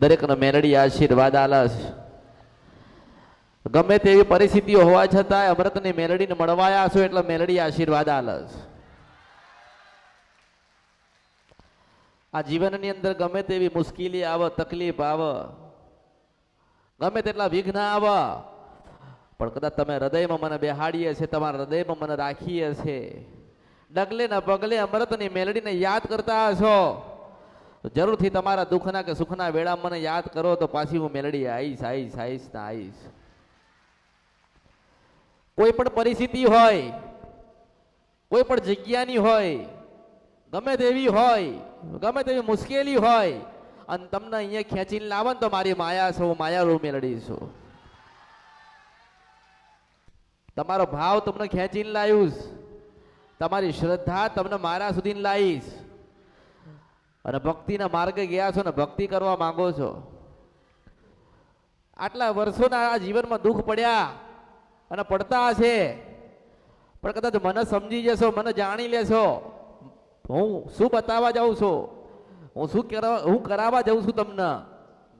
દરેકનો મેલડી આશીર્વાદ આલસ. ગમે તેવી પરિસ્થિતિઓ હોવા છતાં અમૃતની મેલડીને મળવાયા છો એટલે મેલડી આશીર્વાદ આલસ. આ જીવનની અંદર ગમે તેવી મુશ્કેલી આવે, તકલીફ આવે, ગમે તેટલા વિઘ્ન આવે, પણ કદાચ તમે હૃદયમાં મને બેહાડીએ છે, તમારા હૃદયમાં મને રાખીએ છે, ડગલે ને પગલે અમૃતની મેલડીને યાદ કરતા હશો, જરૂરથી તમારા દુઃખના કે સુખના વેળા મને યાદ કરો તો પાછી હું મેલડી આવીશ આવીશ આવીશ ને આવીશ. કોઈ પણ પરિસ્થિતિ હોય, કોઈ પણ જગ્યાની હોય, ગમે તેવી હોય, ગમે તેવી મુશ્કેલી હોય, અને તમને અહીંયા ખેંચીને લાવો ને તો મારી માયા છું, માયારૂ મેલડી છું. તમારો ભાવ તમને ખેંચીને લાવીશ, તમારી શ્રદ્ધા તમને મારા સુધી લાવીશ, અને ભક્તિના માર્ગે ગયા છો ને ભક્તિ કરવા માંગો છો. આટલા વર્ષોના આ જીવનમાં દુઃખ પડ્યા અને પડતા હશે, પણ કદાચ મને સમજી જશો, મને જાણી લેશો, હું શું બતાવવા જાઉં છું, હું કરાવવા જાઉં છું તમને.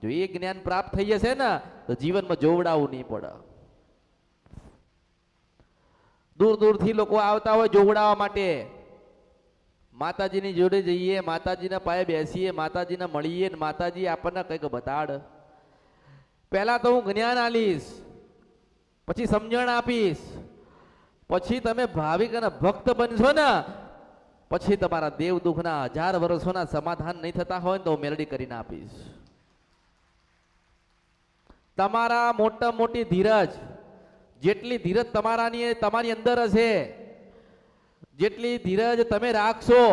જો એ જ્ઞાન પ્રાપ્ત થઈ જશે ને તો જીવનમાં જોવડાવવું નહીં પડે. દૂર દૂરથી લોકો આવતા હોય જોવડાવવા માટે. માતાજીની જોડે જઈએ, માતાજીના પાયે બેસીએ, માતાજીને મળીએ, માતાજી આપણને કંઈક બતાડ. પહેલા તો હું જ્ઞાન આલીશ, પછી સમજણ આપીશ, પછી તમે ભાવિક અને ભક્ત બનશો ને પછી તમારા દેવ દુઃખના 1000 વર્ષોના સમાધાન નહીં થતા હોય તો હું મેલડી કરીને આપીશ. તમારા મોટા મોટી ધીરજ, જેટલી ધીરજ તમારી અંદર હશે, જેટલી ધીરજ તમે રાખશો,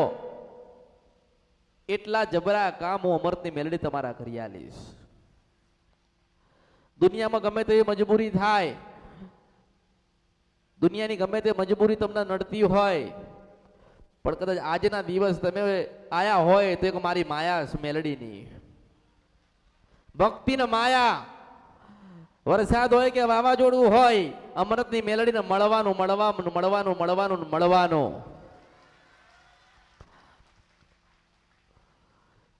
એટલા જબરા કામ હું અમૃતની મેલડી તમારા કરી આલીશ. દુનિયામાં ગમે તેવી મજબૂરી થાય, દુનિયાની ગમે તે મજબૂરી તમને નડતી હોય, પણ કદાચ આજના દિવસ તમે આયા હોય તો એક મારી માયા મેલડીની ભક્તિને માયા. વરસાદ હોય કે વાવાઝોડું હોય, અમૃતની મેલડીને મળવાનું મળવાનું મળવાનું મળવાનું મળવાનું.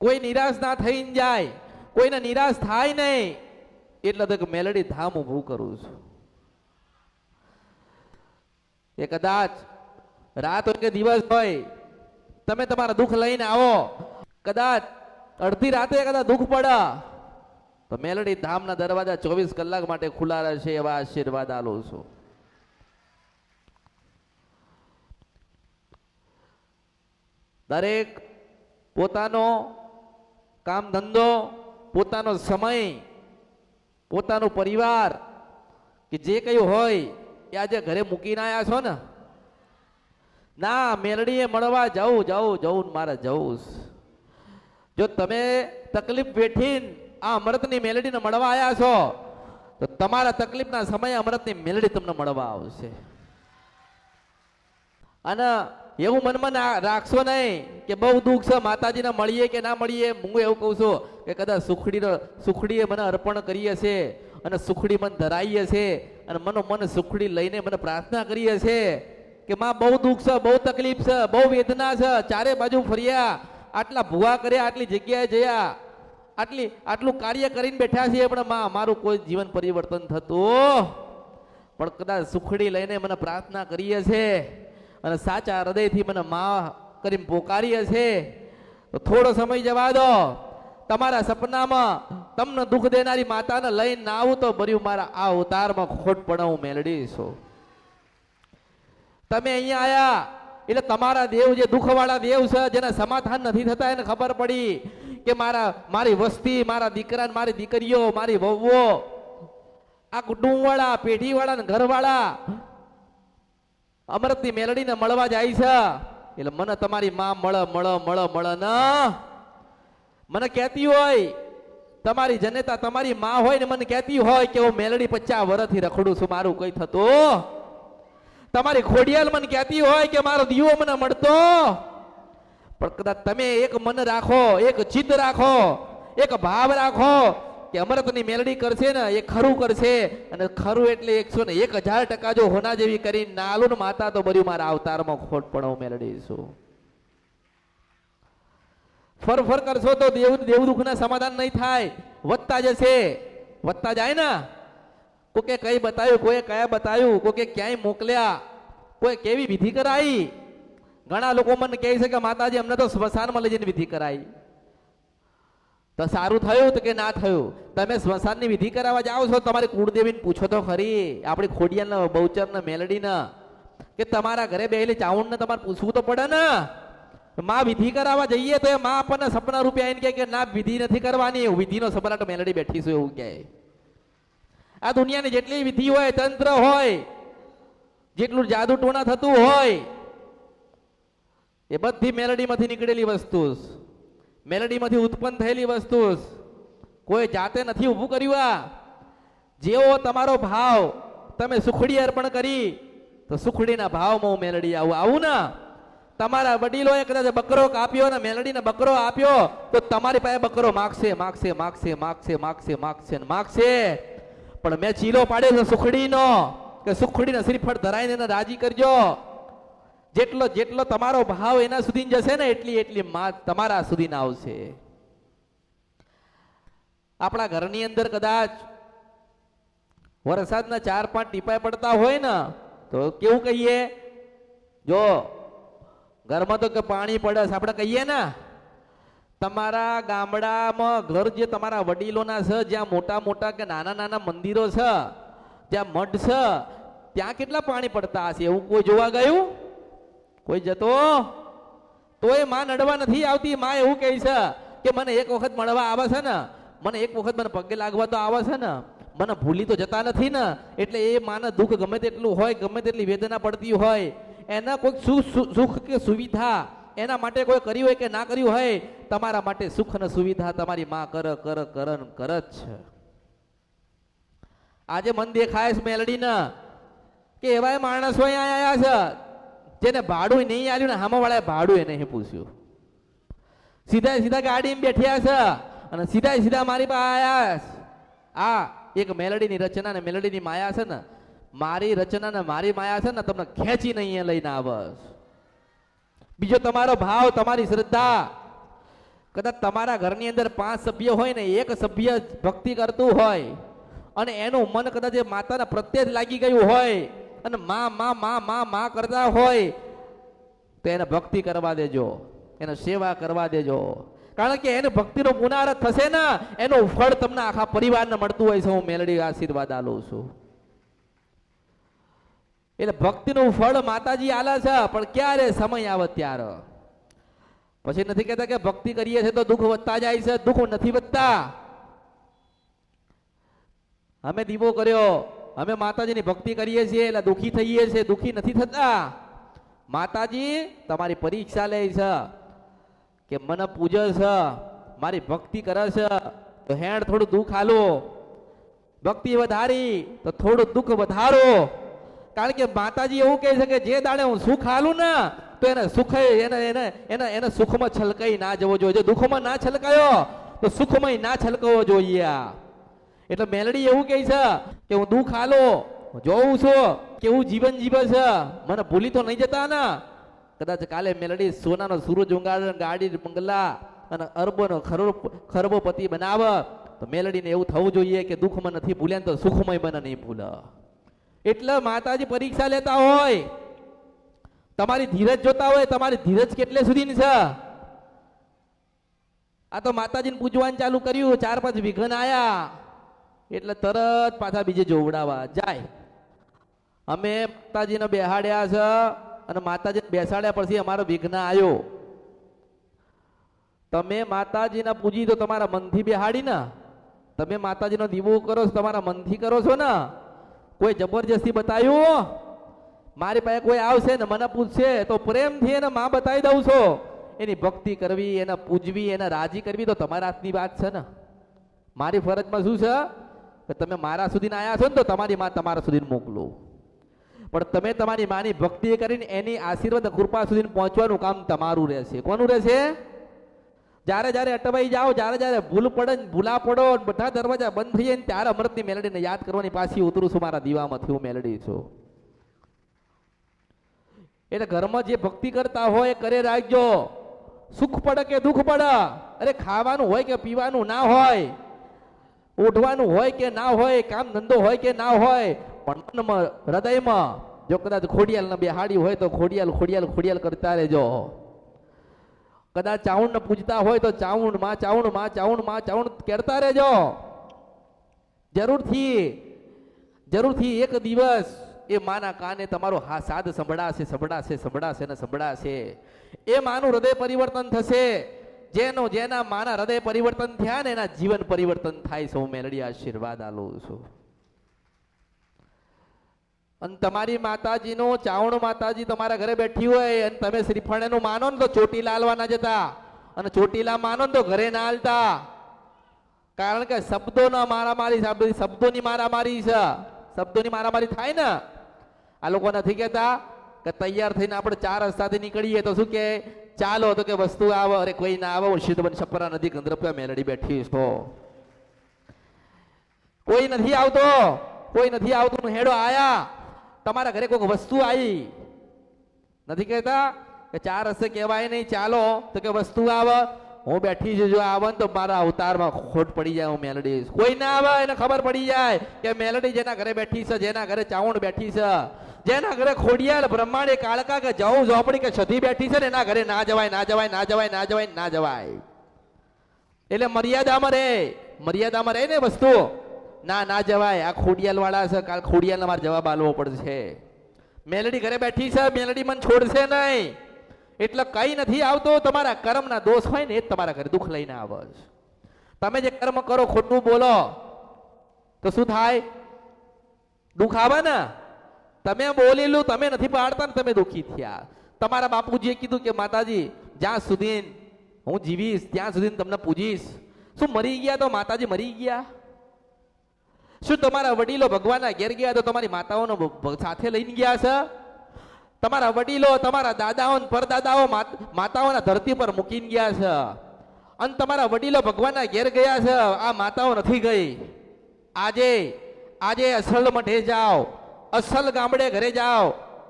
કોઈ નિરાશ ના થઈને જાય, કોઈને નિરાશ થાય નહીં, એટલે તો મેલડી ધામ ઊભું કરું છું. એ કદાચ રાત હોય કે દિવસ હોય, તમે તમારા દુઃખ લઈને આવો, કદાચ અડધી રાતે કદાચ દુઃખ પડે તો મેલડી ધામના દરવાજા 24 કલાક માટે ખુલ્લા રહેશે, એવા આશીર્વાદ આલું છું. દરેક પોતાનો કામ ધંધો, પોતાનો સમય, પોતાનો પરિવાર કે જે કયું હોય એ આજે ઘરે મૂકીને આવ્યા છો ને, ના મેલડીએ મળવા જવું મારે જવું. જો તમે તકલીફ વેઠીને આ અમૃતની મેલડીને મળવા આવ્યા છો તો તમારા તકલીફના સમયે અમૃતની મેલડી તમને મળવા આવશે. અને એવું મનમાં રાખશો નહીં કે બહુ દુઃખ છે, માતાજીને મળીએ કે ના મળીએ. હું એવું કહું છું કે કદાચ સુખડીએ મને અર્પણ કરી હશે અને સુખડી મને ધરાઈ હશે અને મન સુખડી લઈને મને પ્રાર્થના કરી હશે કે માં બહુ દુઃખ છે, બહુ તકલીફ છે, બહુ વેદના છે, ચારે બાજુ ફર્યા, આટલા ભૂવા કર્યા, આટલી જગ્યાએ જયા, આટલું કાર્ય કરીને બેઠા છીએ, પણ માં મારું કોઈ જીવન પરિવર્તન થતું, પણ કદાચ સુખડી લઈને મને પ્રાર્થના કરી હશે અને સાચા હૃદયથી મને માં કરીને પોકારી હશે તો થોડો સમય જવા દો. તમારા સપનામાં તમને દુઃખ દેનારી માતાને લઈને ના આવું તો ભર્યું મારા આ અવતારમાં ખોટ પણ હું મેલડી છું. તમે અહીંયા આયા એટલે તમારા દેવ જે દુઃખવાળા દેવ છે, જેના સમાધાન નથી થતા, એને ખબર પડી કે મારી વસ્તી, મારા દીકરા, મારી દીકરીઓ, મારી વહુઓ, આ કુટુંબવાળા, પેઢીવાળા ને ઘરવાળા અમૃતની મેલડીને મળવા જાય છે. એટલે મને તમારી માં મળે ના, મને કહેતી હોય, તમારી જનેતા તમારી માં હોય ને મને કહેતી હોય કે હું મેલડી 50 વર્ષથી રખડું છું, મારું કઈ થતું. તમારી ખોડિયાલ મને કહેતી હોય કે મારો દીવો મને મળતો, પણ કદાચ તમે એક મન રાખો, એક ચિત્ત રાખો, એક ભાવ રાખો કે અમૃતની મેલડી કરશે ને એ ખરું કરશે, અને ખરું એટલે 101,000% જો હોના જેવી કરીને નાલું ને માતા તો બર્યું મારા અવતારમાં ખોટ પણ હું મેલડી છું. ફર કરશો તો દેવ દુઃખના સમાધાન નહીં થાય, વધતા જશે. વધતા જાય ને, કોકે કઈ બતાવ્યું, કોઈ કયા બતાવ્યું, કોકે ક્યાંય મોકલ્યા, કોઈ કેવી વિધિ કરાઈ. ઘણા લોકો મને કહે છે કે માતાજી અમને તો સ્મશાનમાં લઈ જઈને વિધિ કરાઈ. તો સારું થયું તો કે ના થયું? તમે સ્મશાનની વિધિ કરાવવા જાઓ છો, તમારી કુળદેવીને પૂછો તો ખરી, આપણી ખોડિયાના બહુચરના મેલડીના, કે તમારા ઘરે બેહેલી ચાઉંડને તમારે પૂછવું તો પડે ને. માં વિધિ કરાવવા જઈએ તો એ માં આપણને સપના રૂપે આવીને કે ના વિધિ નથી કરવાની, વિધિનો સપનાટ મેલડી બેઠીશું એવું કહે. આ દુનિયાની જેટલી વિધિ હોય, તંત્ર હોય, જેટલું જાદુ ટોણા થતું હોય, એ બધી મેલડીમાંથી નીકળેલી વસ્તુ, મેલડીમાંથી ઉત્પન્ન થયેલી વસ્તુ, કોઈ જાતે નથી ઊભું કર્યું. આ જેવો તમારો ભાવ, તમે સુખડી અર્પણ કરી તો સુખડીના ભાવમાં હું મેલડી આવું ને. તમારા વડીલોએ કદાચ બકરો કાપ્યો ને મેલડીને બકરો આપ્યો તો તમારી પાસે બકરો માગશે માગશે માગશે માગશે માગશે માગશે માગશે. પણ મેં ચીલો પાડ્યો છે સુખડીનો, કે સુખડીને શ્રીફળ ધરાઈને એને રાજી કરજો. જેટલો જેટલો તમારો ભાવ એના સુધી જશે ને એટલી એટલી માં તમારા સુધી ના આવશે. આપણા ઘરની અંદર કદાચ વરસાદના 4-5 ટીપા પડતા હોય ને તો કેવું કહીએ? જો ઘરમાં તો કે પાણી પડે આપણે કહીએ ને. તમારા ગામડામાં ઘર જે તમારા વડીલોના છે, જ્યાં મોટા મોટા કે નાના નાના મંદિરો છે, જ્યાં મઠ છે, ત્યાં કેટલા પાણી પડતા હશે? એવું કોઈ જોવા ગયું? કોઈ જતો? તોય માં નડવા નથી આવતી. માં એવું કહે છે કે મને એક વખત મળવા આવે છે ને, મને એક વખત મને પગે લાગવા તો આવે છે ને, મને ભૂલી તો જતા નથી ને. એટલે એ માને દુઃખ ગમે તેટલું હોય, ગમે તેટલી વેદના પડતી હોય, એના કોઈ સુખ કે સુવિધા એના માટે કોઈ કર્યું હોય કે ના કર્યું હોય, તમારા માટે સુખ અને સુવિધા તમારી માં કર જ છે. આજે મન દેખાય છે મેલડીના કે એવા માણસો અહીંયા આવ્યા છે જેને ભાડું નહીં આવ્યું ને હામાવાળાએ ભાડું એને પૂછ્યું. સીધા સીધા ગાડીમાં બેઠ્યા છે અને સીધા સીધા મારી પાસે આવ્યા. આ એક મેલડીની રચના ને મેલડીની માયા છે ને, મારી રચના ને મારી માયા છે ને, તમને ખેંચીને અહીંયા લઈને આવે. બીજો તમારો ભાવ, તમારી શ્રદ્ધા. કદાચ તમારા ઘરની અંદર 5 સભ્ય હોય ને, એક સભ્ય ભક્તિ કરતું હોય અને એનું મન કદાચ એ માતાના પ્રત્યે જ લાગી ગયું હોય અને માં માં માં માં માં કરતા હોય તો એને ભક્તિ કરવા દેજો, એને સેવા કરવા દેજો. કારણ કે એને ભક્તિનો પુનરાવર્ત થશે ને, એનું ફળ તમને આખા પરિવારને મળતું હોય છે. હું મેલડી આશીર્વાદ આલું છું. એટલે ભક્તિનું ફળ માતાજી આલે છે, પણ ક્યારે સમય આવે ત્યારે. પછી નથી કહેતા કે ભક્તિ કરીએ છીએ તો દુઃખ વધતા જાય છે. દુઃખ નથી વધતા. અમે દીવો કર્યો, અમે માતાજીની ભક્તિ કરીએ છીએ એટલે દુઃખી થઈએ છીએ, દુઃખી નથી થતા. માતાજી તમારી પરીક્ષા લે છે કે મને પૂજે છે, મારી ભક્તિ કરે છે તો હેણ થોડું દુઃખ આલો, ભક્તિ વધારી તો થોડું દુઃખ વધારો. કારણ કે માતાજી એવું કહે છે કે જે દાડે હું સુખ આલું ને તો એને સુખ એને સુખમાં છલકાઈ ના જવો જોઈએ. દુઃખમાં ના છલકાયો તો સુખમાં ના છલકાવો જોઈએ. એટલે મેલડી એવું કહે છે કે હું દુઃખ આલો, જોઉં છું કેવું જીવન જીવે છે, મને ભૂલી તો નહીં જતા ને. કદાચ કાલે મેલડી સોનાનો સૂરજ ઉંગાડે, ગાડી બંગલા અને અરબોનો ખરબોપતિ બનાવે તો મેલડીને એવું થવું જોઈએ કે દુઃખમાં નથી ભૂલ્યા તો સુખમય મને નહીં ભૂલે. એટલે માતાજી પરીક્ષા લેતા હોય, તમારી ધીરજ જોતા હોય. તમારી ધીરજ કેટલે સુધીની છે? આ તો માતાજીને પૂજવાનું ચાલુ કર્યું, 4-5 વિઘન આયા એટલે તરત પાછા બીજે જોવડાવા જાય. અમે માતાજીને બેહાડ્યા છે અને માતાજીને બેસાડ્યા પછી અમારો વિઘ્ન આવ્યો. તમે માતાજીને પૂજી તો તમારા મનથી બેહાડી ને, તમે માતાજીનો દીવો કરો છો તમારા મનથી કરો છો ને. કોઈ જબરજસ્તી બતાવ્યું? મારી પાસે કોઈ આવશે ને મને પૂછશે તો પ્રેમથી એને માં બતાવી દઉં છો. એની ભક્તિ કરવી, એને પૂજવી, એને રાજી કરવી તો તમારા હાથની વાત છે ને. મારી ફરજમાં શું છે કે તમે મારા સુધી આવ્યા છો ને તો તમારી માં તમારા સુધી મોકલું. પણ તમે તમારી માની ભક્તિ કરીને એની આશીર્વાદ કૃપા સુધી પહોંચવાનું કામ તમારું રહેશે. કોનું રહેશે? જ્યારે જ્યારે અટવાઈ જાઓ, જ્યારે જ્યારે ભૂલ પડે, ભૂલા પડો, બધા દરવાજા બંધ થઈ જાય ત્યારે અમૃતની મેલડીને યાદ કરવાની પાછી ઉતરું છું મારા દીવામાંથી. હું મેલડી છું. એટલે ઘરમાં જે ભક્તિ કરતા હોય એ કરે રાખજો. સુખ પડે કે દુઃખ પડે, અરે ખાવાનું હોય કે પીવાનું ના હોય, ઉઠવાનું હોય કે ના હોય, કામ ધંધો હોય કે ના હોય, પણ મનમાં હૃદયમાં જો કદાચ ખોડિયાલ ને બેહાડી હોય તો ખોડિયાલ ખોડિયાલ ખોડિયાલ કરતા રહેજો. કદાચ ચાઉંડ ને પૂજતા હોય તો ચાઉંડ માં ચાઉંડ માં ચાઉંડ માં ચાઉંડ કરતા રહેજો. જરૂરથી એક દિવસ એ માના કાને તમારો હા સાદ સંભળાશે સંભળાશે સંભળાશે ને સંભળાશે. એ માનું હૃદય પરિવર્તન થશે. જેના માના હૃદય પરિવર્તન થયા ને એના જીવન પરિવર્તન થાય છે. હું મેલડી આશીર્વાદ આલું છું. અને તમારી માતાજીનો ચાવણ માતાજી તમારા ઘરે બેઠી હોય અને તમે શ્રીફળનું માનો ને તો ચોટીલા હાલવા ના જતા, અને ચોટીલા માનો ને તો ઘરે ના હાલતા. કારણ કે શબ્દોના મારામારી, શબ્દોની મારામારી છે. શબ્દોની મારામારી થાય ને. આ લોકો નથી કહેતા કે તૈયાર થઈને આપણે 4 રસ્તાથી નીકળીએ તો શું કે ચાલો, તો કે વસ્તુ આવે, અરે કોઈ ના આવે, સિદ્ધબન છપરા નદી ગંધર્પ મેલડી બેઠી છો. કોઈ નથી આવતો, કોઈ નથી આવતું. હેડો આયા, તમારા ઘરે કોઈક વસ્તુ આવી. નથી કહેતા કે 4 રસ્તે કહેવાય નહીં ચાલો, તો કે વસ્તુ આવે. હું બેઠી છું, જો આવે ને તો મારા અવતારમાં ખોટ પડી જાય. હું મેલડી, કોઈ ના આવે એને ખબર પડી જાય કે મેલડી જેના ઘરે બેઠી છે, જેના ઘરે ચાવણ બેઠી છે, જેના ઘરે ખોડિયાલ બ્રહ્માંડ કાળકા કે જવું ઝોપડી કે છધી બેઠી છે ને એના ઘરે ના જવાય ના જવાય ના જવાય ના જવાય ના જવાય. એટલે મર્યાદામાં રહે ને વસ્તુ. ના જવાય. આ ખોડિયાલ વાળા છે, કાલ ખોડિયાલ મારે જવાબ આલવો પડશે. મેલડી ઘરે બેઠી છે, મેલડી મને છોડશે નહીં. એટલે કઈ નથી આવતો. તમારા કર્મના દોષ હોય ને એ જ તમારા ઘરે દુઃખ લઈને આવે છે. તમે જે કર્મ કરો, ખોટું બોલો તો શું થાય? દુઃખ આવે ને. તમે બોલેલું તમે નથી પાડતા ને તમે દુઃખી થયા. તમારા બાપુજીએ કીધું કે માતાજી જ્યાં સુધી હું જીવીશ ત્યાં સુધી તમને પૂજીશ. શું મરી ગયા તો માતાજી મરી ગયા? શું તમારા વડીલો ભગવાનના ઘેર ગયા તો તમારી માતાઓનો સાથે લઈને ગયા છે? તમારા વડીલો, તમારા દાદાઓ પરદાદાઓ માતાઓના ધરતી પર મૂકીને ગયા છે. અને તમારા વડીલો ભગવાનના ઘેર ગયા છે, આ માતાઓ નથી ગઈ. આજે અસલ મઠે જાઓ, અસલ ગામડે ઘરે જાઓ,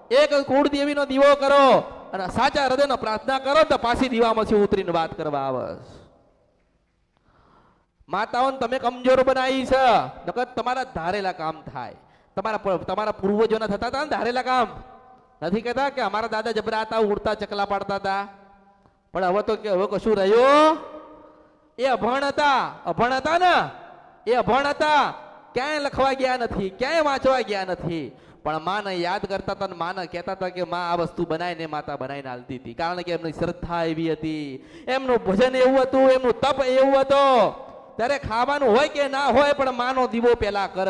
એક કુળદેવીનો દીવો કરો અને સાચા હૃદયનો પ્રાર્થના કરો તો પાછી દીવામાંથી ઉતરીને વાત કરવા આવે. માતાઓને તમે કમજોર બનાવી છે, નકર તમારા ધારેલા કામ થાય. તમારા પૂર્વજોના થતા હતા ને ધારેલા કામ. નથી કહેતા કે અમારા દાદા જબરા હતા, ઉડતા ચકલા પાડતા હતા, પણ હવે તો કે હવે કશું રહ્યું. એ અભણ હતા ને, એ અભણ હતા. ક્યાંય લખવા ગયા નથી, ક્યાંય વાંચવા ગયા નથી, પણ માને યાદ કરતા હતા. માને કહેતા હતા કે માં આ વસ્તુ બનાવીને માતા બનાવીને હાલતી હતી. કારણ કે એમની શ્રદ્ધા એવી હતી, એમનું ભજન એવું હતું, એમનું તપ એવું હતું. ત્યારે ખાવાનું હોય કે ના હોય પણ માનો દીવો પેલા કર.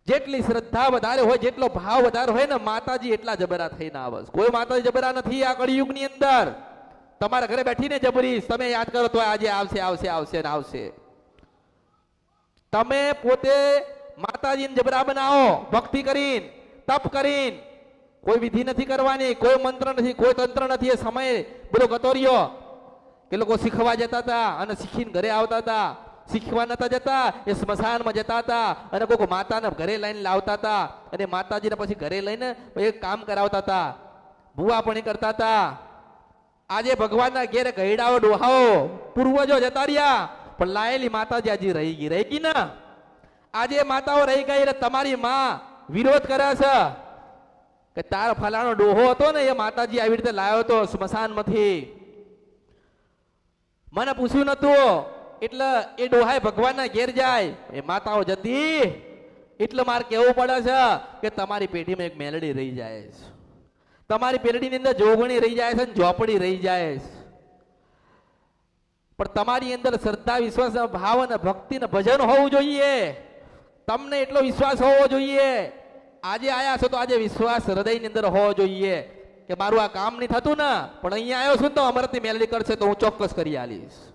જેટલી શ્રદ્ધા વધારે હોય, જેટલો ભાવ વધારે હોય ને, માતાજી એટલા જબરા થઈને આવે. કોઈ માતાજી જબરા નથી આ કળિયુગની અંદર. તમારા ઘરે બેઠીને જબરીશ. તમે યાદ કરો તો આજે આવશે. તમે પોતે માતાજીને જબરા બનાવો, ભક્તિ કરીને, તપ કરીને. કોઈ વિધિ નથી કરવાની, કોઈ મંત્ર નથી, કોઈ તંત્ર નથી. એ સમય બધો ગતો રહ્યો કે લોકો શીખવા જતા હતા અને શીખીને ઘરે આવતા હતા. શીખવા નતા જતા, એ સ્મશાનમાં જતા હતા અને કોઈ માતાને ઘરે લઈને લાવતા હતા અને માતાજીને પછી ઘરે લઈને એક કામ કરાવતા હતા, ભૂવાપણી કરતા હતા. આજે ભગવાનના ઘેરે ગયડાઓ ડોહાઓ પૂર્વજો જતા રહ્યા, પણ લાયેલી માતાજી આજે રહી ગઈ ને. આજે માતાઓ રહી ગઈ એટલે તમારી માં વિરોધ કરે છે કે તાર ફલાણો ડોહો હતો ને એ માતાજી આવી રીતે લાવ્યો હતો સ્મશાનમાંથી, મને પૂછ્યું નતું. એટલે એ ડોહાય ભગવાનના ઘેર જાય, એ માતાઓ જતી. એટલે મારે કેવું પડે છે કે તમારી પેઢીમાં એક મેલડી રહી જાય છે, તમારી પેઢીની અંદર જોગણી રહી જાય છે, ઝોપડી રહી જાય છે. પણ તમારી અંદર શ્રદ્ધા, વિશ્વાસ, ભાવ અને ભક્તિ ને ભજન હોવું જોઈએ. તમને એટલો વિશ્વાસ હોવો જોઈએ. આજે આયા છો તો આજે વિશ્વાસ હૃદયની અંદર હોવો જોઈએ કે મારું આ કામ નહીં થતું ને, પણ અહીંયા આવ્યો છું તો અમરતની મેલડી કરશે તો હું ચોક્કસ કરી આલીશ.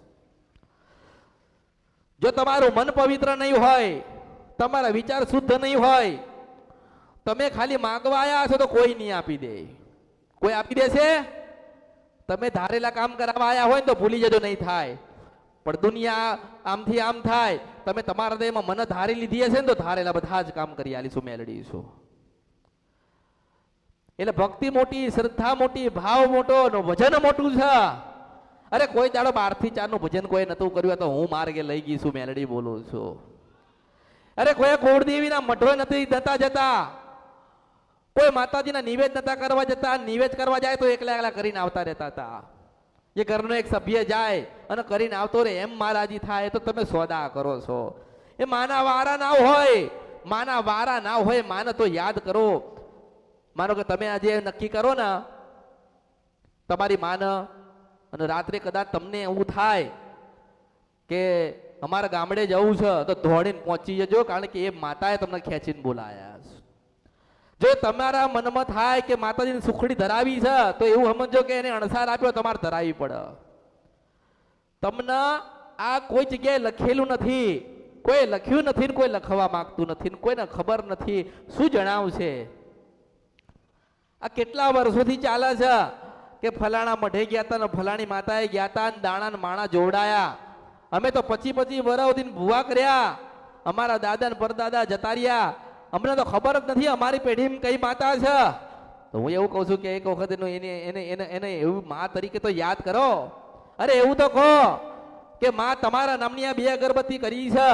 જો તમારું મન પવિત્ર નહીં હોય, તમારા વિચાર શુદ્ધ નહીં હોય, તમે ખાલી માંગવા આવ્યા છો તો કોઈ નહીં આપી દે. કોઈ આપી દેશે? તમે ધારેલા કામ કરાવવા આવ્યા હોય ને તો ભૂલી જજો, નહીં થાય. પણ દુનિયા આમથી આમ થાય. તમે તમારા હૃદયમાં મને ધારી લીધી હશે ને તો ધારેલા બધા જ કામ કરી આલીશું, મેલડીશું. એટલે ભક્તિ મોટી, શ્રદ્ધા મોટી, ભાવ મોટો, ભજન મોટું છે. અરે કોઈ દાડો 12 થી 4 નું ભજન કોઈ નતું કર્યું તો હું માર્ગે લઈ ગઈ છું, મેલડી બોલું છું. અરે કોઈ કુળદેવીના મઠો નથી જતા જતા, કોઈ માતાજીના નિવેદ નતા કરવા જતા, નિવેદ કરવા જાય તો એકલા એકલા કરીને આવતા રહેતા હતા. એ ઘરનો એક સભ્ય જાય અને કરીને આવતો રે એમ મહારાજી થાય તો તમે સોદા કરો છો. એ માના વારા ના હોય, માના વારા ના હોય, માને તો યાદ કરો. માનો કે તમે આજે નક્કી કરો ને તમારી માન, અને રાત્રે કદાચ તમને એવું થાય કે અમારા ગામડે જવું છે તો દોડીને પહોંચી જજો, કારણ કે એ માતાએ તમને ખેંચીને બોલાયા છે. જો તમારા મનમાં થાય કે માતાજીની સુખડી ધરાવી છે તો એવું સમજો કે એને અણસાર આપ્યો, તમારે ધરાવી પડે. તમને આ કોઈ જગ્યાએ લખેલું નથી, કોઈ લખ્યું નથી, કોઈ લખવા માંગતું નથી, કોઈને ખબર નથી શું જણાવશે. આ કેટલા વર્ષોથી ચાલે છે કે ફલાણા મઢે ગયા હતા ને ફલાણી માતાએ ગયા હતા ને દાણા ને માણા જોડાયા. અમે તો 25 વર્ષ સુધી ભૂવા કર્યા, અમારા દાદા ને પરદાદા જતા રહ્યા, અમને તો ખબર જ નથી અમારી પેઢીમાં કઈ માતા છે. તો હું એવું કહું છું કે એક વખત એને એવું મા તરીકે તો યાદ કરો. અરે એવું તો કહો કે મા તમારા નામની આ 2 અગરબત્તી કરી છે,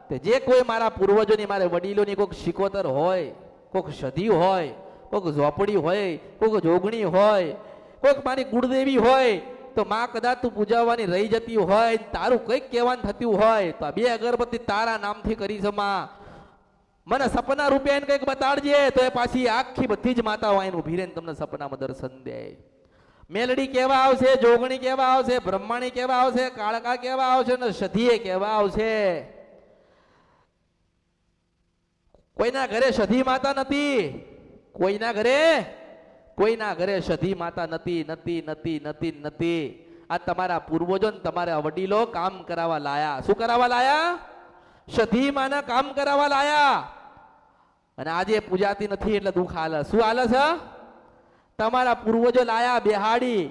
તે જે કોઈ મારા પૂર્વજોની, મારા વડીલોની કોઈક શિકોતર હોય, કોઈક સધી હોય, કોઈક ઝોપડી હોય, કોઈક જોગણી હોય, કોઈક મારી કુળદેવી હોય, તો માં કદાચ તું પૂજાવવાની રહી જતી હોય, તારું કંઈક કહેવાનું થતું હોય તો આ 2 અગરબત્તી તારા નામથી કરી છે માં, મને સપના રૂપે એને કંઈક બતાડજે. તો એ પાછી આખી બધી જ માતાઓ આઈને ઊભી રહીને તમને સપનામાં દર્શન દે. મેલડી કેવા આવશે, જોગણી કેવા આવશે, બ્રહ્માણી કેવા આવશે, કાળકા કેવા આવશે ને સધીએ કેવા આવશે. કોઈના ઘરે સધી માતા નથી, કોઈના ઘરે સધી માતા નથી. આ તમારા પૂર્વજો ને તમારા વડીલો કામ કરાવવા લાયા. શું કરાવવા લાયા? સધી માના કામ કરાવવા લાયા. અને આજે પૂજાતી નથી એટલે દુઃખ હાલે. શું હાલે છે? તમારા પૂર્વજો લાયા, બેહાડી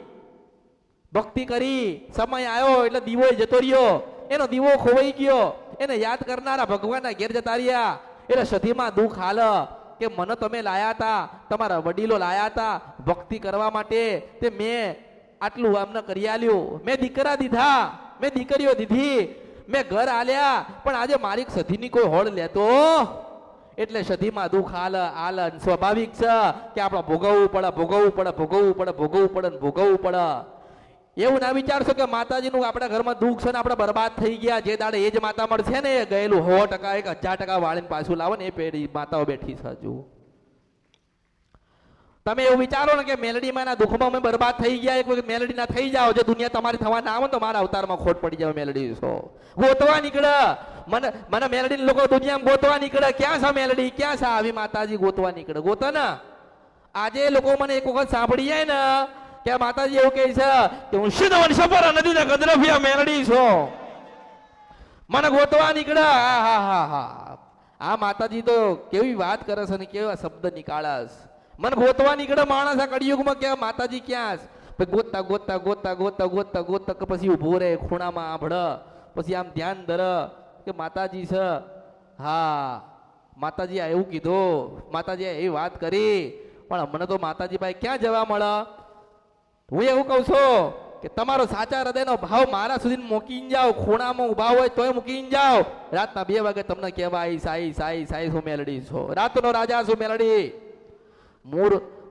ભક્તિ કરી, સમય આવ્યો એટલે દીવો જતો રહ્યો, એનો દીવો ખોવાઈ ગયો, એને યાદ કરનારા ભગવાનના ઘેર જતા રહ્યા. એટલે સધીમાં દુઃખ હાલે કે મને તમે લાયા હતા, તમારા વડીલો લાયા હતા ભક્તિ કરવા માટે, તે મેં આટલું અમને કરી આલ્યું, મેં દીકરા દીધા, મેં દીકરીઓ દીધી, મેં ઘર આલ્યા, પણ આજે મારી સધીની કોઈ હોળ લેતો. એટલે સધીમાં દુઃખ આલન સ્વાભાવિક છે કે આપણે ભોગવવું પડે. એવું ના વિચારશો કે માતાજીનું આપણા ઘરમાં દુઃખ છે ને આપણે બરબાદ થઈ ગયા, જે દાડે એ જ માતા મળશે ને એ ગયેલું 100%, 1000% વાળીને પાછું લાવો ને એ પેઢી માતાઓ બેઠી છે. હજુ તમે એવું વિચારો ને કે મેલડી માના દુઃખમાં અમે બરબાદ થઈ ગયા, એક વખત મેલડી ના થઈ જાઓ, જે દુનિયા તમારી થવા ના આવે તો મારા અવતારમાં ખોટ પડી જાય. મેલડી છો ગોતવા નીકળે, મને મેલડી લોકો દુનિયામાં ગોતવા નીકળે. ક્યાં છે મેલડી, ક્યાં છે આવી માતાજી? ગોતવા નીકળે, ગોતો ને. આજે લોકો મને એક વખત સાંભળી જાય ને કે માતાજી એવું કહે છે કે હું સિદ્ધ વંશ પર નદી ને ગદરફિયા મેલડી છો, મને ગોતવા નીકળે. આ માતાજી તો કેવી વાત કરે છે ને કેવા શબ્દ નીકાળે છે. મને ગોતવા નીકળે માણસ આ કળિયુગમાં કે માતાજી ક્યાં છે? ગોતતા પછી ઉભો રહે ખૂણામાં આંભળ, પછી આમ ધ્યાન ધરે કે માતાજી છે. હા માતાજી આ એવું કીધું, માતાજી એવી વાત કરી, પણ મને તો માતાજી ભાઈ ક્યાં જવા મળે? હું એવું કહું છું કે તમારો સાચા હૃદયનો ભાવ મારા સુધી મૂકીને જાઓ, ખૂણામાં ઉભા હોય તોય મૂકીને જાઓ. રાતના 2 વાગે તમને કહેવા સાઈ શું મેલડી છો, રાતનો રાજા શું મેલડી.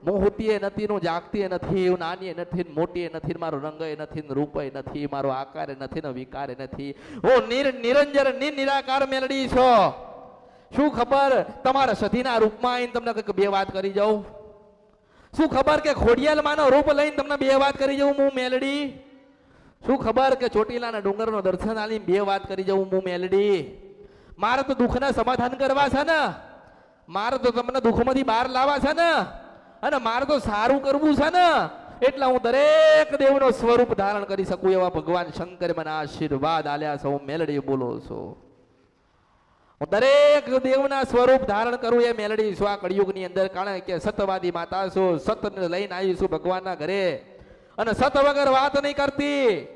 મોહતીએ નથી, નું જાગતી નથી, હું નાની નથી, મોટી નથી, મારો રંગ નથી, રૂપ નથી, મારો આકાર નથી, ને વિકાર નથી, હું નિરંજન નિરાકાર મેલડી છો. શું ખબર તમારા સધીના રૂપમાં આવીને તમને કંઈક 2 વાત કરી જાઉં? શું ખબર કે ખોડિયાલ માનો રૂપ લઈને તમને 2 વાત કરી જાઉં હું મેલડી? શું ખબર કે ચોટીલાના ડુંગરનો દર્શન આલીને 2 વાત કરી જાઉં હું મેલડી? મારે તો દુઃખના સમાધાન કરવા છે ને, મારે તો તમને દુઃખમાંથી બહાર લાવવા છે ને, અને મારે તો સારું કરવું છે ને, એટલે હું દરેક દેવનો સ્વરૂપ ધારણ કરી શકું એવા ભગવાન શંકર મને આશીર્વાદ આલ્યા છે. હું મેલડી બોલો છું, હું દરેક દેવના સ્વરૂપ ધારણ કરું એ મેલડી છું આ કળિયુગની અંદર. કારણ કે સતવાદી માતા છું, સતને લઈને આવી છું ભગવાનના ઘરે, અને સત વગર વાત નહીં કરતી.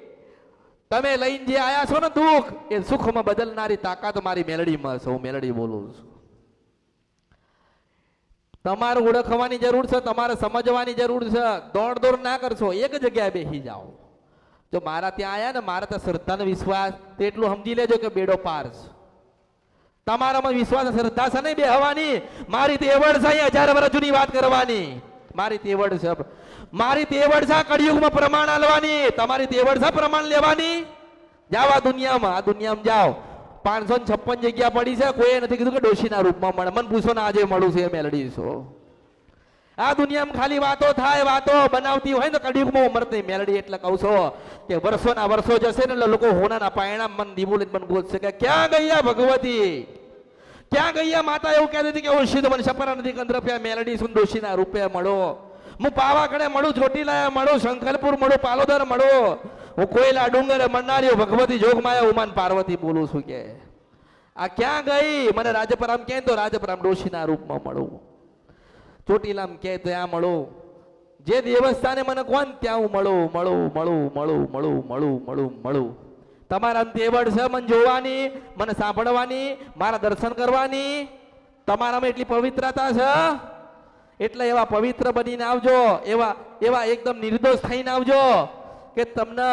તમે લઈને જે આયા છો ને દુઃખ, એ સુખમાં બદલનારી તાકાત મારી મેલડીમાં છે. હું મેલડી બોલું છું. તમારે ઓળખવાની જરૂર છે, તમારે સમજવાની જરૂર છે. દોડ દોડ ના કરશો, એક જગ્યાએ બેસી જાઓ. જો મારા ત્યાં આયા ને, મારા ત્યાં શ્રદ્ધા ને વિશ્વાસ, તો એટલું સમજી લેજો કે બેડો પાર છે. તમારામાં વિશ્વાસ શ્રદ્ધા છે નહીં બેહવાની. મારી તેવડ છે, 1000 વર્ષ જૂની વાત કરવાની. મારી તેવડ છે, મારી તેવડ છે કળિયુગમાં પ્રમાણ આલવાની. તમારી તેવડ છે પ્રમાણ લેવાની. જાઓ આ દુનિયામાં જાઓ. 556 જગ્યા પડી છે, કોઈ નથી કીધું કે ડોશીના રૂપમાં મળે. મને પૂછો ને આજે મળું છે મેલડી છો. આ દુનિયામાં ખાલી વાતો થાય, વાતો બનાવતી હોય ને કળિયુગમાં ઉમર નહીં. મેલડી એટલે કહું છો કે વર્ષોના વર્ષો જશે ને એટલે લોકો હોનાના પાયણા મન દીવું લઈને મને ગોતશે કે ક્યાં ગયા ભગવતી, ક્યાં ગયા માતા. એવું કહેતી હતી કે ઓછી તો મને સપરા નથી કંદ્રપ્યા. મેલડી સુન ડોશીના રૂપે મળો. હું પાવાગઢે મળું, ચોટીલા મળું, શંકરપુર મળું, પાલોદર મળું. હું કોયલા ડુંગરે મળનારી ભગવતી જોગમાયા ઉમાન પાર્વતી બોલું છું. કે આ ક્યાં ગઈ? મને રાજપરામ કહે તો રાજપરામ ડોશીના રૂપમાં મળું. ચોટીલામ કે ત્યાં મળું. જે દેવસ્થાને મને કોણ ત્યાં હું મળું. તમારા તેવડ છે મને જોવાની, મને સાંભળવાની, મારા દર્શન કરવાની. તમારામાં એટલી પવિત્રતા છે એટલે એવા પવિત્ર બનીને આવજો. એવા એકદમ નિર્દોષ થઈને આવજો કે તમને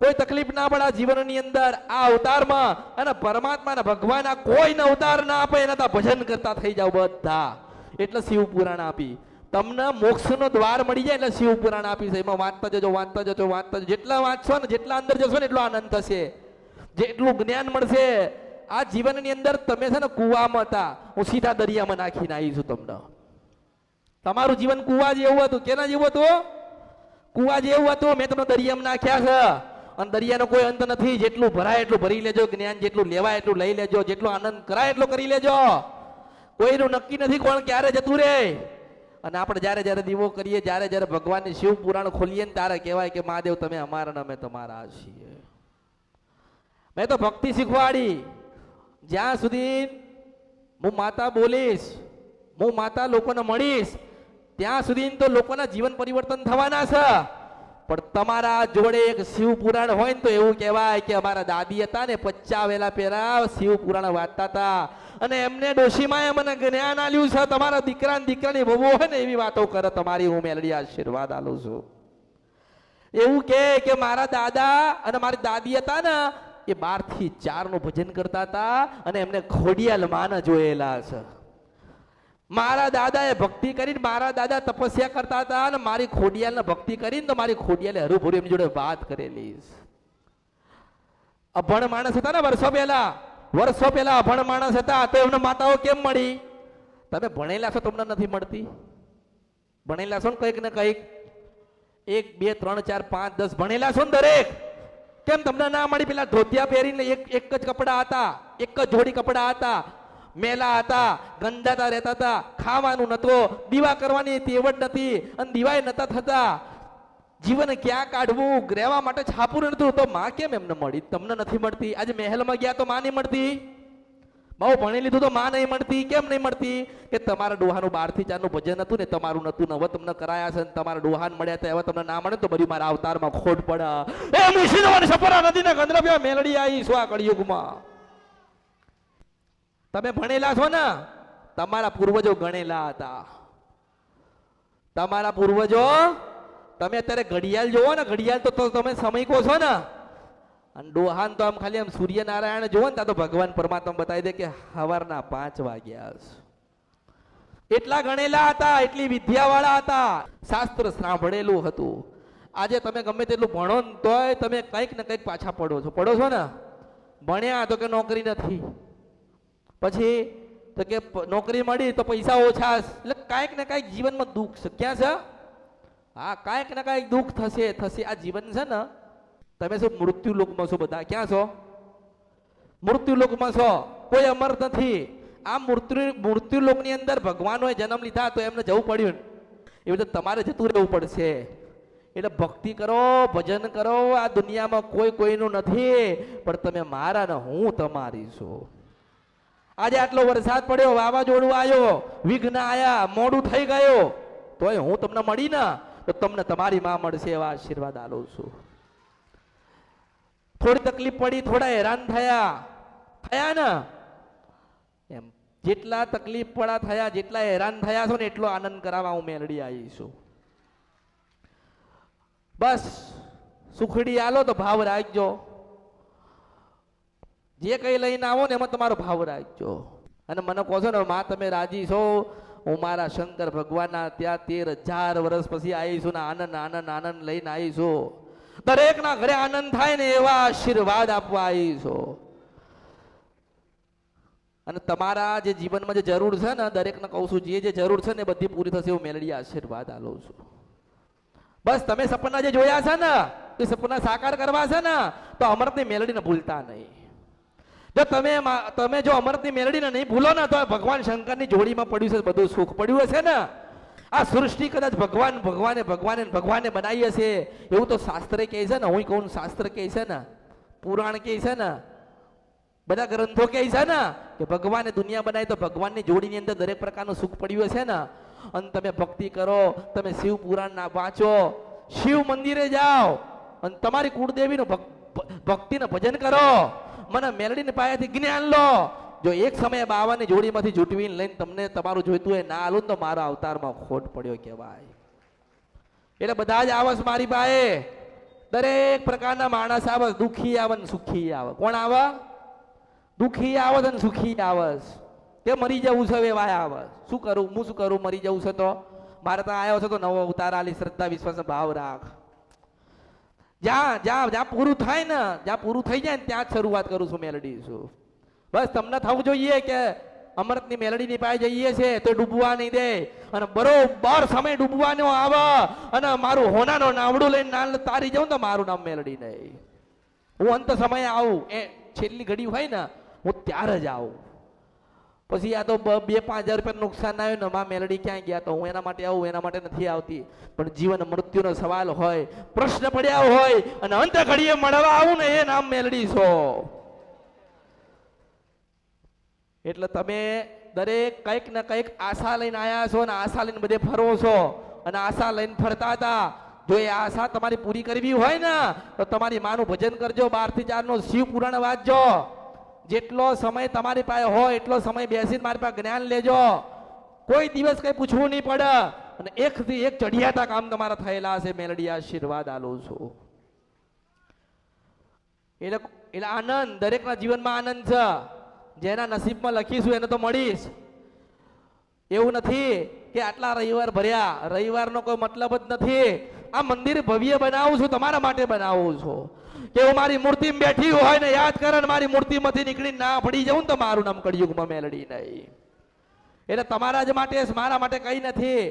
કોઈ તકલીફ ના પડે જીવનની અંદર. આ અવતારમાં અને પરમાત્માના ભગવાનના કોઈને અવતાર ના આપે, એના ભજન કરતા થઈ જાવ બધા. એટલે શિવ પુરાણ આપી તમને મોક્ષનો દ્વાર મળી જાય. એટલે શિવ પુરાણ આપી છે. એમાં વાંચતા જજો. જેટલા વાંચશો ને, જેટલા અંદર જશો ને, એટલો આનંદ થશે, જેટલું જ્ઞાન મળશે. આ જીવનની અંદર તમે છે ને કુવામાં હતા, હું સીધા દરિયામાં નાખીને આવી છું તમને. તમારું જીવન કુવા જેવું હતું. કેના જેવું હતું? કુવા જેવું હતું. મેં તમને દરિયામાં નાખ્યા છે અને દરિયાનો કોઈ અંત નથી. જેટલું ભરાય એટલું ભરી લેજો. જ્ઞાન જેટલું લેવાય એટલું લઈ લેજો. જેટલો આનંદ કરાય એટલો કરી લેજો. કોઈનું નક્કી નથી કોણ ક્યારે જતું રે. અને આપણે જ્યારે જ્યારે દીવો કરીએ, જ્યારે ભગવાનની શિવ પુરાણ ખોલીએ ને, ત્યારે કહેવાય કે મહાદેવ તમે અમારા ને અમે તમારા છીએ. મેં તો ભક્તિ શીખવાડી. જ્યાં સુધી હું માતા બોલીશ, હું માતા લોકોને મળીશ, ત્યાં સુધી તો લોકોના જીવન પરિવર્તન થવાના છે. પણ તમારા જોડે એક શિવ પુરાણ હોય ને, તો એવું કહેવાય કે અમારા દાદી હતા ને 50 વેલા પહેલા શિવ પુરાણ વાંચતા હતા અને એમને ડોશીમાએ મને જ્ઞાન આલ્યું છે. તમારા દીકરાની વહુ હોય ને એવી વાતો કરે. તમારી હું મેલડી આશીર્વાદ આલું છું. એવું કે મારા દાદા અને મારી દાદી હતા ને, એ 12 થી 4 નું ભજન કરતા હતા અને એમને ખોડિયાલ માને જોયેલા છે. મારા દાદાએ ભક્તિ કરીને, મારા દાદા તપસ્યા કરતા હતા અને મારી ખોડિયાલને ભક્તિ કરીને તો મારી ખોડિયાલે હરુભરું એમની જોડે વાત કરેલી. અભણ માણસ હતા ને વર્ષો પહેલા અભણ માણસ હતા, તો એમને માતાઓ કેમ મળી? તમે ભણેલા છો, તમને નથી મળતી? ભણેલા છો ને કંઈક ને કંઈક, 1 2 3 4 5 10 ભણેલા છો ને દરેક, કેમ તમને ના મળી? પેલા ધોતિયા પહેરીને એક જ કપડા હતા, એક જ જોડી કપડા હતા, મેલા હતા, ગંદાતા રહેતા હતા, ખાવાનું નતો, દીવા કરવાની તેવડ નથી અને દીવાય નતા થતા. જીવન ક્યાં કાઢવું, રહેવા માટે છાપું નતું, તો માં કેમ એમને મળી? તમને નથી મળતી. આજે મહેલમાં ગયા તો માં નહીં મળતી? બહુ ભણી લીધું તો માં નહીં મળતી? કેમ નહીં મળતી? કે તમારા ડોહાનું 12 થી 4 નું ભજન હતું ને, તમારું નતું ને. હવે તમને કરાયા છે ને તમારા ડોહાન મળ્યા હતા, હવે તમને ના મળે તો બધું મારા અવતારમાં ખોટ પડે. એ મુશીદવાની સપરા નદી ને ગંદ્રવ્યા મેલડી આવી શું આ કળિયુગમાં? તમે ભણેલા છો ને, તમારા પૂર્વજો ગણેલા હતા. તમારા પૂર્વજો, તમે અત્યારે ઘડિયાળ જોવો ને, ઘડિયાળ તો તમે સમય કહો છો ને, અને ડોહાન તો આમ ખાલી આમ સૂર્યનારાયણ જોવો ને, ત્યાં તો ભગવાન પરમાત્મા બતાવી દે કે સવારના 5 વાગ્યા. એટલા ગણેલા હતા, એટલી વિદ્યાવાળા હતા, શાસ્ત્ર સાંભળેલું હતું. આજે તમે ગમે તેટલું ભણો ને તોય તમે કંઈક ને કંઈક પાછા પડો છો ને. ભણ્યા તો કે નોકરી નથી, પછી તો કે નોકરી મળી તો પૈસા ઓછા, એટલે કાંઈક ને કાંઈક જીવનમાં દુઃખ છે. ક્યાં છે? હા, કાંઈક ને કાંઈક દુઃખ થશે. આ જીવન છે ને, તમે શું મૃત્યુ લોકમાં છો? બધા ક્યાં છો? મૃત્યુ લોકમાં છો. કોઈ અમર નથી. આ મૃત્યુ લોકની અંદર ભગવાનોએ જન્મ લીધા તો એમને જવું પડ્યું. એવી રીતે તમારે જતું રહેવું પડશે. એટલે ભક્તિ કરો, ભજન કરો. આ દુનિયામાં કોઈ કોઈનું નથી, પણ તમે મારા ને હું તમારી છું. આજે આટલો વરસાદ પડ્યો, વાવાઝોડું આવ્યો, વિઘ્ન આયા, મોડું થઈ ગયો, તોય હું તમને મળી ને, તો તમને તમારી માં મળશે એવા આશીર્વાદ આલું છું. થોડી તકલીફ પડી, થોડા હેરાન થયા ને, એમ જેટલા તકલીફ પડા થયા, જેટલા હેરાન થયા છો ને એટલો આનંદ કરાવવા હું મેલડી આવી છું. બસ સુખડી આલો તો ભાવ રાખજો, જે કઈ લઈને આવો ને એમાં તમારો ભાવ રાખજો. અને મને કહો છો ને માં તમે રાજી છો, હું મારા શંકર ભગવાનના ત્યાં 13,000 વર્ષ પછી આવીશું ને આનંદ આનંદ આનંદ લઈને આવીશું. દરેકના ઘરે આનંદ થાય ને એવા આશીર્વાદ આપવા આવીશું. અને તમારા જે જીવનમાં જે જરૂર છે ને દરેકને કહું છું, જે જરૂર છે ને બધી પૂરી થશે એવું મેલડી આશીર્વાદ આલું છું. બસ તમે સપના જે જોયા છે ને એ સપના સાકાર કરવા છે ને તો અમૃતની મેલડીને ભૂલતા નહીં. જો તમે જો અમૃતની મેલડીને નહીં ભૂલો ને તો ભગવાન શંકરની જોડીમાં પડ્યું છે બધું સુખ પડ્યું હશે ને. આ સૃષ્ટિ કદાચ ભગવાને બનાવી હશે એવું તો શાસ્ત્રે કહે છે ને. હું કહું શાસ્ત્ર કહે છે ને, પુરાણ કહે છે ને, બધા ગ્રંથો કહે છે ને કે ભગવાને દુનિયા બનાવી તો ભગવાનની જોડીની અંદર દરેક પ્રકારનું સુખ પડ્યું હશે ને. અને તમે ભક્તિ કરો, તમે શિવ પુરાણ ના વાંચો, શિવ મંદિરે જાઓ અને તમારી કુળદેવીનું ભક્તિનું ભજન કરો, મને મેલડીની પાસેથી જ્ઞાન લો. જો એક સમયે બાવાની જોડીમાંથી જૂટવીને લઈને તમને તમારું જોઈતું હોય ના આલું તો મારા અવતારમાં ખોટ પડ્યો કહેવાય. એટલે બધા જ આવસ મારી પાસે, દરેક પ્રકારના માણસ આવસ, દુઃખી આવે ને સુખી આવે. કોણ આવે? દુઃખી આવસ અને સુખી આવસ. તે મરી જવું છે એવા આવસ. શું કરું હું, શું કરું? મરી જવું છે તો મારે ત્યાં આવ્યો છે તો નવો અવતાર આલી, શ્રદ્ધા વિશ્વાસ ભાવ રાખ. જ્યાં પૂરું થાય ને, જ્યાં પૂરું થઈ જાય ને ત્યાં જ શરૂઆત કરું છું મેલડી છું. બસ તમને થવું જોઈએ કે અમૃતની મેલડીની પાસે જઈએ છે તો ડૂબવા નહીં દે. અને બરોબર સમય ડૂબવાનો આવે અને મારું હોનાનો નાવડું લઈને નાલ તારી જાઉં તો મારું નામ મેલડી નહીં. હું અંત સમયે આવું, એ છેલ્લી ઘડી હોય ને હું ત્યારે જ આવું. પછી આ તો 2-5 હજાર રૂપિયા નુકસાન આવ્યું ને માં મેલડી ક્યાં ગયા તો હું એના માટે આવું, એના માટે નથી આવતી. પણ જીવન મૃત્યુનો સવાલ હોય, પ્રશ્ન પડ્યા હોય અને અંત ઘડીએ મળવા આવું ને એ નામ મેલડી છો. એટલે તમે દરેક કંઈક ને કંઈક આશા લઈને આવ્યા છો ને આશા લઈને બધે ફરો છો. અને આશા લઈને ફરતા હતા, જો એ આશા તમારી પૂરી કરવી હોય ને તો તમારી માનું ભજન કરજો, 12 થી 4 નો શિવ પુરાણ વાંચજો. જેટલો સમય તમારી પાસે હોય એટલો સમય બેસીને મારી પાસે જ્ઞાન લેજો. કોઈ દિવસ કઈ પૂછવું નહીં પડે. અને એકથી એક ચઢિયાતા કામ તમારા થયેલા હશે. મેલડી આશીર્વાદ આલું છું. એટલે આનંદ દરેકના જીવનમાં આનંદ છે. જેના નસીબમાં લખીશું એને તો મળીશ. એવું નથી કે આટલા રવિવાર ભર્યા, રવિવારનો કોઈ મતલબ જ નથી. આ મંદિર ભવ્ય બનાવું છું, તમારા માટે બનાવું છું. કે હું મારી મૂર્તિમાં બેઠી હોય ને યાદ કરે ને મારી મૂર્તિમાંથી નીકળી ના પડી જવું તો મારું નામ કળિયુગમાં મેલડી નહીં. એટલે તમારા જ માટે, મારા માટે કઈ નથી.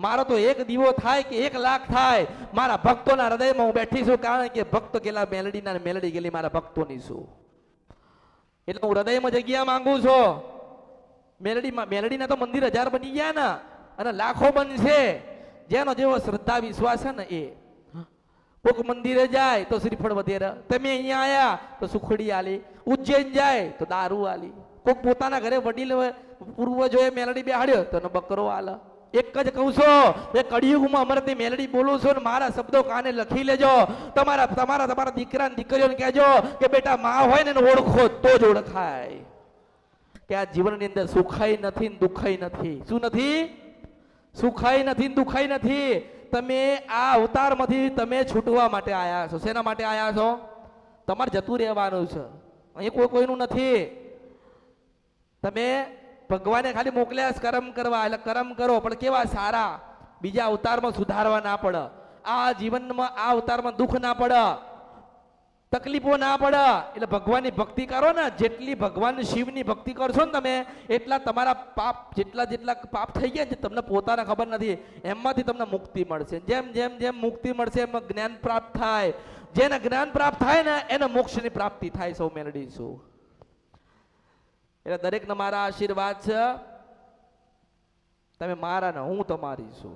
મારો તો એક દીવો થાય કે 1 લાખ થાય, મારા ભક્તોના હૃદયમાં હું બેઠી છું. કારણ કે ભક્ત ગેલા મેલડીના, મેલડી ગેલી મારા ભક્તોની છું. એટલે હું હૃદયમાં જગ્યા માંગુ છું. મેલડીના તો મંદિર 1000 બની ગયા ને અને લાખો બનશે. જેનો જેવો શ્રદ્ધા વિશ્વાસ છે ને એ. કોક મંદિરે જાય તો શ્રીફળ વધેરે, તમે અહીંયા આયા તો સુખડી આલી, ઉજ્જૈન જાય તો દારૂ આલી, કોક પોતાના ઘરે વડીલ પૂર્વજોએ મેલડી બેહાડ્યો તો બકરો આલે. એક જ કહું છું, એ કળિયુગમાં અમૃતની મેલડી બોલું છું ને મારા શબ્દો કાને લખી લેજો. તમારા દીકરા દીકરીઓને કહેજો કે બેટા માં હોય ને ઓળખો તો જ ઓળખાય. કે આ જીવનની અંદર સુખાઈ નથી ને દુખાઈ નથી. શું નથી? સુખાઈ નથી ને દુખાઈ નથી. તમે આ અવતારમાંથી તમે છૂટવા માટે આયા છો. શેના માટે આયા છો? તમારે જતું રહેવાનું છે. અહીં કોઈનું નથી. તમે ભગવાને ખાલી મોકલ્યા કર્મ કરવા, એટલે કર્મ કરો પણ કેવા સારા, બીજા અવતારમાં સુધારવા ના પડે. આ જીવનમાં આ અવતારમાં દુઃખ ના પડે, તકલીફો ના પડે. એટલે ભગવાનની ભક્તિ કરો ને, જેટલી ભગવાન શિવની ભક્તિ કરશો ને તમે એટલા તમારા પાપ જેટલા પાપ થઈ ગયા છે તમને પોતાને ખબર નથી. એમાંથી તમને મુક્તિ મળશે. જેમ જેમ જેમ મુક્તિ મળશે એમાં જ્ઞાન પ્રાપ્ત થાય. જેને જ્ઞાન પ્રાપ્ત થાય ને એને મોક્ષની પ્રાપ્તિ થાય. સૌ મેલડી છું. એટલે દરેકને મારા આશીર્વાદ છે. તમે મારા ને હું તમારી છું.